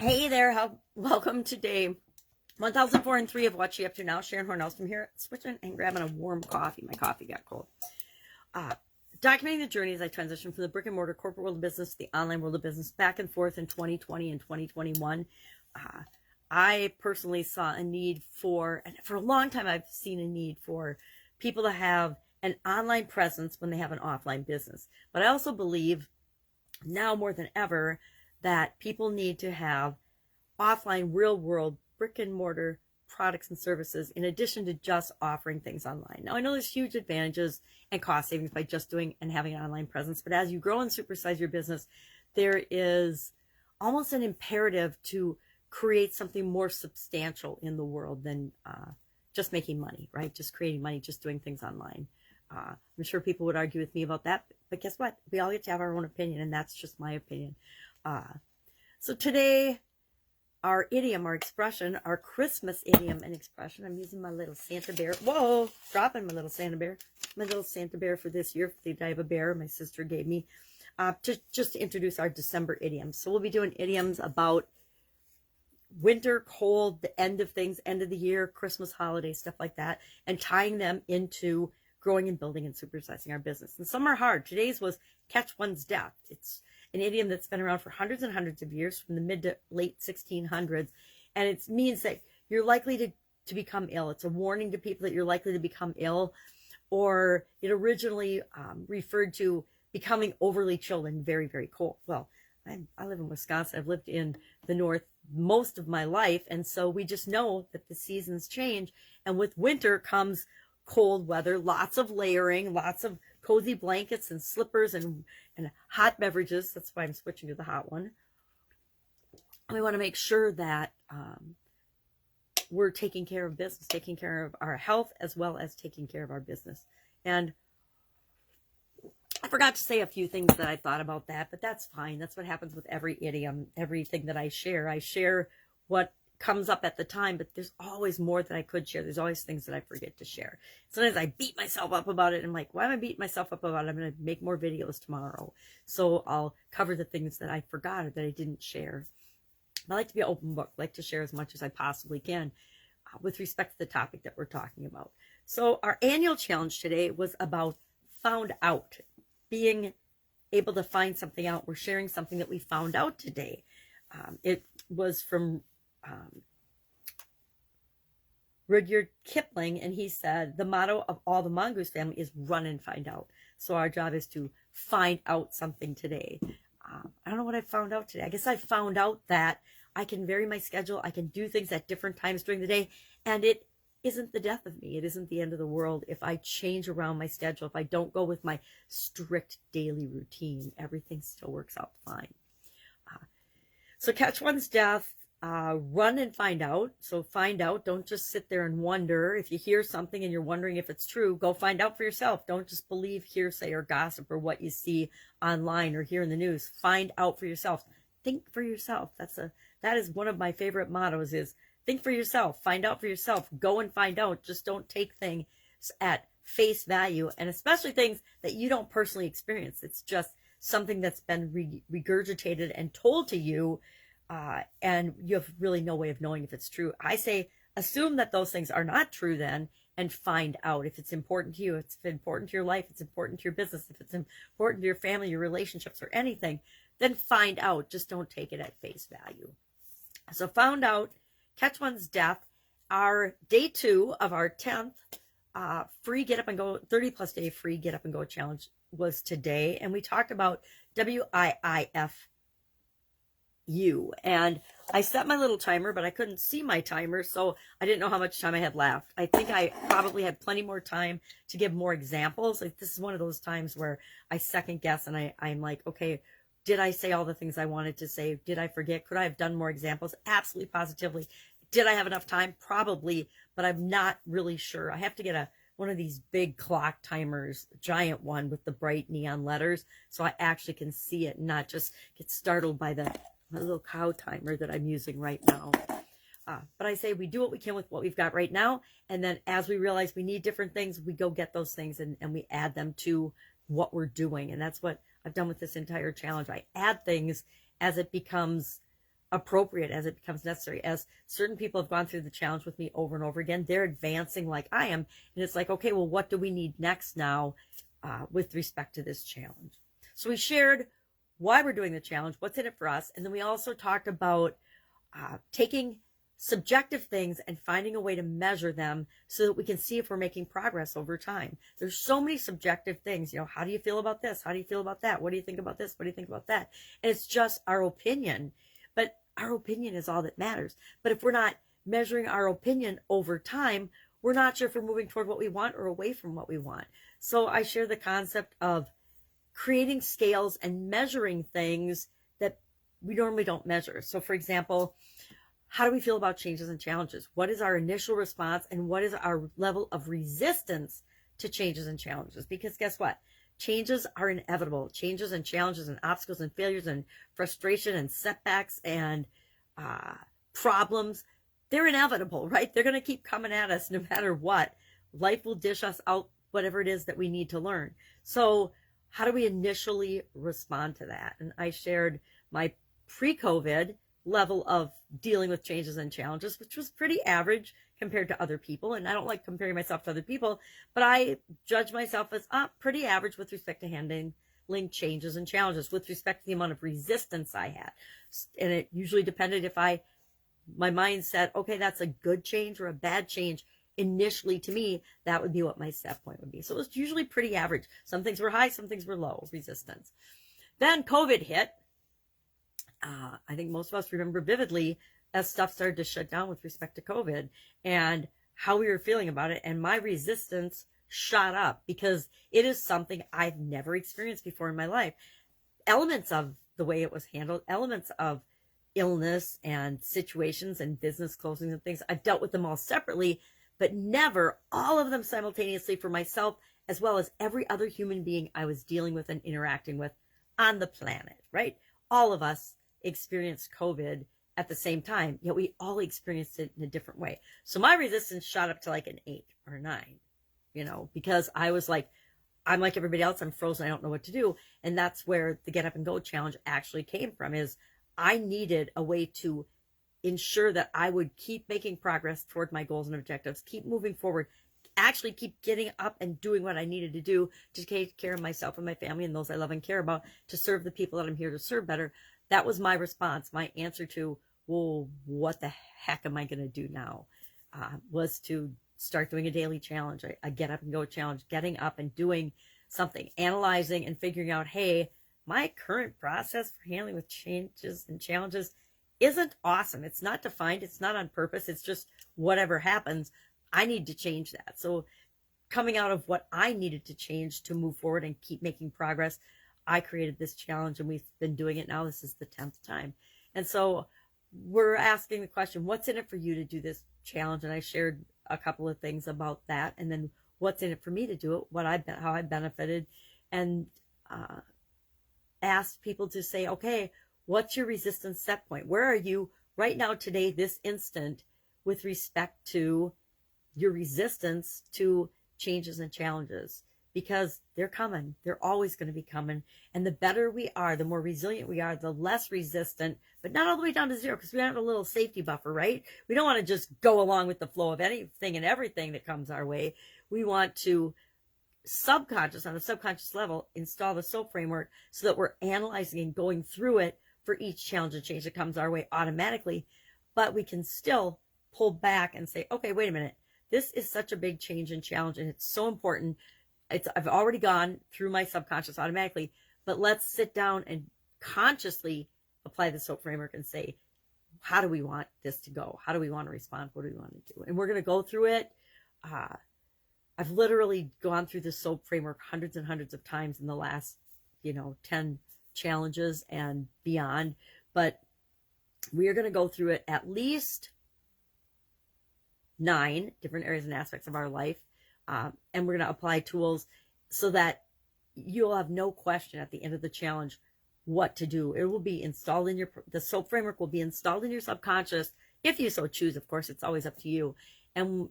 Hey there, welcome to day 1003 of What You Up To Now. Sharon Horne-Ellstrom here, switching and grabbing a warm coffee. My coffee got cold. Documenting the journey as I transition from the brick and mortar corporate world of business to the online world of business, back and forth in 2020 and 2021. I personally saw a need and for a long time I've seen a need for people to have an online presence when they have an offline business. But I also believe now more than ever that people need to have offline, real world, brick and mortar products and services in addition to just offering things online. Now, I know there's huge advantages and cost savings by just doing and having an online presence, but as you grow and supersize your business, there is almost an imperative to create something more substantial in the world than just making money, right? Just creating money, just doing things online. I'm sure people would argue with me about that, but guess what? We all get to have our own opinion, and that's just my opinion. So today, our idiom, our expression, our Christmas idiom and expression. I'm using my little Santa bear. Whoa, dropping my little Santa bear. My little Santa bear for this year. I have a bear my sister gave me to just introduce our December idioms. So we'll be doing idioms about winter, cold, the end of things, end of the year, Christmas, holiday, stuff like that, and tying them into growing and building and supersizing our business. And some are hard. Today's was catch one's death. It's an idiom that's been around for hundreds and hundreds of years, from the mid to late 1600s. And it means that you're likely to become ill. It's a warning to people that you're likely to become ill. Or it originally referred to becoming overly chilled and very, very cold. Well, I live in Wisconsin. I've lived in the North most of my life. And so we just know that the seasons change. And with winter comes cold weather, lots of layering, lots of cozy blankets and slippers and hot beverages. That's why I'm switching to the hot one. And we want to make sure that we're taking care of business, taking care of our health, as well as taking care of our business. And I forgot to say a few things that I thought about that, but that's fine. That's what happens with every idiom, everything that I share. I share what comes up at the time, but there's always more that I could share. There's always things that I forget to share. Sometimes I beat myself up about it, and I'm like, why am I beating myself up about it? I'm going to make more videos tomorrow. So I'll cover the things that I forgot or that I didn't share. I like to be an open book, I like to share as much as I possibly can with respect to the topic that we're talking about. So our annual challenge today was about found out, being able to find something out. We're sharing something that we found out today. It was from Rudyard Kipling, and he said the motto of all the Mongoose family is run and find out. So our job is to find out something today. I don't know what I found out today. I guess I found out that I can vary my schedule. I can do things at different times during the day, and it isn't the death of me. It isn't the end of the world if I change around my schedule. If I don't go with my strict daily routine, everything still works out fine. So catch one's death. Run and find out. So find out. Don't just sit there and wonder. If you hear something and you're wondering if it's true, go find out for yourself. Don't just believe hearsay or gossip or what you see online or hear in the news. Find out for yourself. Think for yourself. That is one of my favorite mottos, is think for yourself. Find out for yourself. Go and find out. Just don't take things at face value, and especially things that you don't personally experience. It's just something that's been regurgitated and told to you. And you have really no way of knowing if it's true. I say, assume that those things are not true then, and find out if it's important to you, if it's important to your life, it's important to your business, if it's important to your family, your relationships, or anything, then find out. Just don't take it at face value. So found out, catch one's death. Our day 2 of our 10th free Get Up and Go, 30 plus day free Get Up and Go challenge was today. And we talked about WIIFU. And I set my little timer, but I couldn't see my timer, so I didn't know how much time I had left. I think I probably had plenty more time to give more examples. This is one of those times where I second guess, and I'm like, okay, did I say all the things I wanted to say? Did I forget? Could I have done more examples? Absolutely, positively. Did I have enough time? Probably, but I'm not really sure. I have to get one of these big clock timers, giant one with the bright neon letters, so I actually can see it and not just get startled by my little cow timer that I'm using right now. But I say we do what we can with what we've got right now, and then as we realize we need different things, we go get those things and we add them to what we're doing. And that's what I've done with this entire challenge. I add things as it becomes appropriate as it becomes necessary. As certain people have gone through the challenge with me over and over again, they're advancing like I am. And it's like, okay, well, what do we need next now with respect to this challenge? So we shared why we're doing the challenge, what's in it for us. And then we also talked about taking subjective things and finding a way to measure them so that we can see if we're making progress over time. There's so many subjective things, how do you feel about this? How do you feel about that? What do you think about this? What do you think about that? And it's just our opinion, but our opinion is all that matters. But if we're not measuring our opinion over time, we're not sure if we're moving toward what we want or away from what we want. So I share the concept of creating scales and measuring things that we normally don't measure. So for example, how do we feel about changes and challenges? What is our initial response and what is our level of resistance to changes and challenges? Because guess what? Changes are inevitable. Changes and challenges and obstacles and failures and frustration and setbacks and problems, they're inevitable, right? They're going to keep coming at us no matter what. Life will dish us out whatever it is that we need to learn. So how do we initially respond to that? And I shared my pre-COVID level of dealing with changes and challenges, which was pretty average compared to other people. And I don't like comparing myself to other people, but I judge myself as pretty average with respect to handling changes and challenges, with respect to the amount of resistance I had. And it usually depended if my mind said, okay, that's a good change or a bad change. Initially, to me, that would be what my set point would be. So it was usually pretty average. Some things were high, some things were low resistance. Then COVID hit. I think most of us remember vividly as stuff started to shut down with respect to COVID and how we were feeling about it. And my resistance shot up because it is something I've never experienced before in my life. Elements of the way it was handled, elements of illness and situations and business closings and things, I've dealt with them all separately, but never all of them simultaneously for myself, as well as every other human being I was dealing with and interacting with on the planet, right? All of us experienced COVID at the same time, yet we all experienced it in a different way. So my resistance shot up to like an 8 or 9, because I was like, I'm like everybody else, I'm frozen, I don't know what to do. And that's where the Get Up and Go challenge actually came from, is I needed a way to ensure that I would keep making progress toward my goals and objectives, keep moving forward, actually keep getting up and doing what I needed to do to take care of myself and my family and those I love and care about, to serve the people that I'm here to serve better. That was my response. My answer to, well, what the heck am I going to do now? Was to start doing a daily challenge, a Get Up and Go challenge, getting up and doing something, analyzing and figuring out, hey, my current process for handling with changes and challenges isn't awesome. It's not defined. It's not on purpose. It's just whatever happens. I need to change that. So coming out of what I needed to change to move forward and keep making progress, I created this challenge, and we've been doing it now. This is the 10th time. And so we're asking the question, what's in it for you to do this challenge? And I shared a couple of things about that. And then what's in it for me to do it, how I benefited, and asked people to say, okay, what's your resistance set point? Where are you right now, today, this instant, with respect to your resistance to changes and challenges? Because they're coming. They're always going to be coming. And the better we are, the more resilient we are, the less resistant, but not all the way down to zero, because we have a little safety buffer, right? We don't want to just go along with the flow of anything and everything that comes our way. We want to on a subconscious level, install the SOAP framework so that we're analyzing and going through it for each challenge and change that comes our way automatically. But we can still pull back and say, okay, wait a minute. This is such a big change and challenge, and it's so important. I've already gone through my subconscious automatically, but let's sit down and consciously apply the SOAP framework and say, how do we want this to go? How do we want to respond? What do we want to do? And we're going to go through it. I've literally gone through the SOAP framework hundreds and hundreds of times in the last, 10 challenges and beyond, but we are going to go through it at least 9 different areas and aspects of our life. And we're going to apply tools so that you'll have no question at the end of the challenge what to do. It will be installed in the SOAP framework will be installed in your subconscious, if you so choose. Of course, it's always up to you. And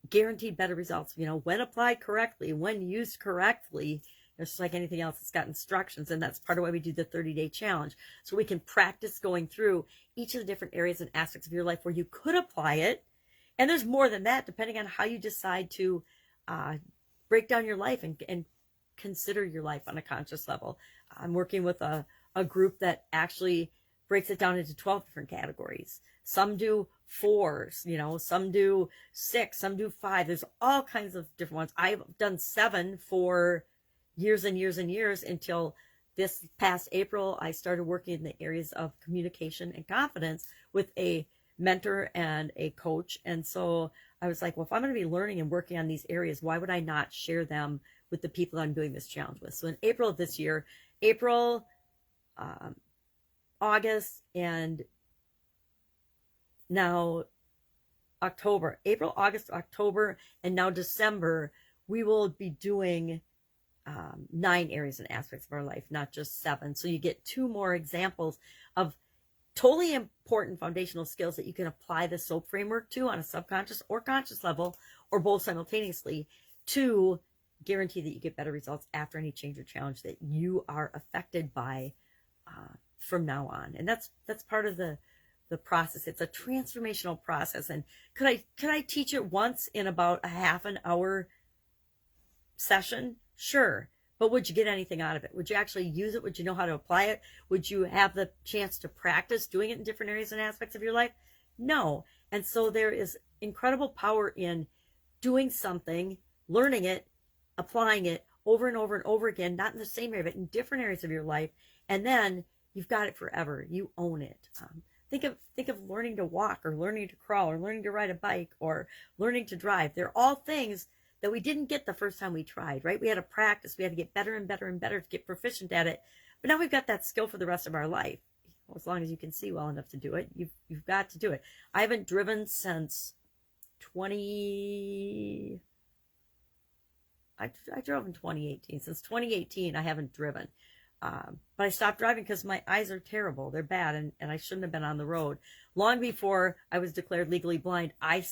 guaranteed better results, when applied correctly, when used correctly, It's just like anything else, it's got instructions, and that's part of why we do the 30-day challenge. So we can practice going through each of the different areas and aspects of your life where you could apply it. And there's more than that, depending on how you decide to break down your life and consider your life on a conscious level. I'm working with a group that actually breaks it down into 12 different categories. Some do 4s, you know, some do 6, some do 5. There's all kinds of different ones. I've done 7 for years and years and years until this past April. I started working in the areas of communication and confidence with a mentor and a coach. And so I was like, well, if I'm going to be learning and working on these areas, why would I not share them with the people I'm doing this challenge with? So in April of this year, April, August, and now October, April, August, October, and now December, we will be doing 9 areas and aspects of our life, not just 7. So you get 2 more examples of totally important foundational skills that you can apply the SOAP framework to on a subconscious or conscious level, or both simultaneously, to guarantee that you get better results after any change or challenge that you are affected by from now on. And that's part of the process. It's a transformational process. And could I teach it once in about a half an hour session? Sure. But would you get anything out of it? Would you actually use it? Would you know how to apply it? Would you have the chance to practice doing it in different areas and aspects of your life? No. And so there is incredible power in doing something, learning it, applying it over and over and over again, not in the same area, but in different areas of your life. And then you've got it forever. You own it. Think of learning to walk, or learning to crawl, or learning to ride a bike, or learning to drive. They're all things that we didn't get the first time we tried, right? We had to practice. We had to get better and better and better to get proficient at it. But now we've got that skill for the rest of our life. As long as you can see well enough to do it, you've got to do it. I haven't driven since I drove in 2018. Since 2018, I haven't driven. But I stopped driving because my eyes are terrible. They're bad, and I shouldn't have been on the road. Long before I was declared legally blind, I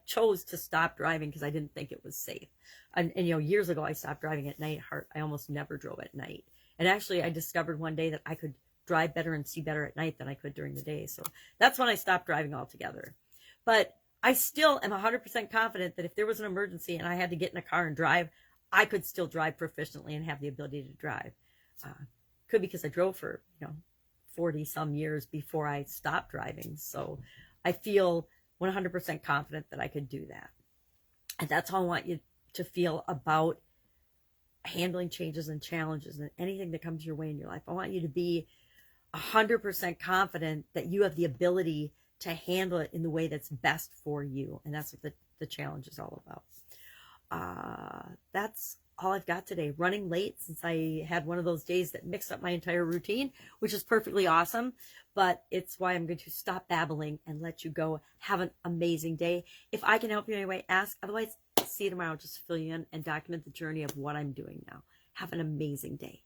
chose to stop driving because I didn't think it was safe. And you know, years ago, I stopped driving at night. I almost never drove at night. And actually, I discovered one day that I could drive better and see better at night than I could during the day. So that's when I stopped driving altogether. But I still am 100% confident that if there was an emergency and I had to get in a car and drive, I could still drive proficiently and have the ability to drive. Could be because I drove for 40 some years before I stopped driving. So I feel 100% confident that I could do that. And that's how I want you to feel about handling changes and challenges and anything that comes your way in your life. I want you to be 100% confident that you have the ability to handle it in the way that's best for you. And that's what the challenge is all about. That's all I've got today. Running late since I had one of those days that mixed up my entire routine, which is perfectly awesome. But it's why I'm going to stop babbling and let you go. Have an amazing day. If I can help you in any way, ask. Otherwise, see you tomorrow. Just fill you in and document the journey of what I'm doing now. Have an amazing day.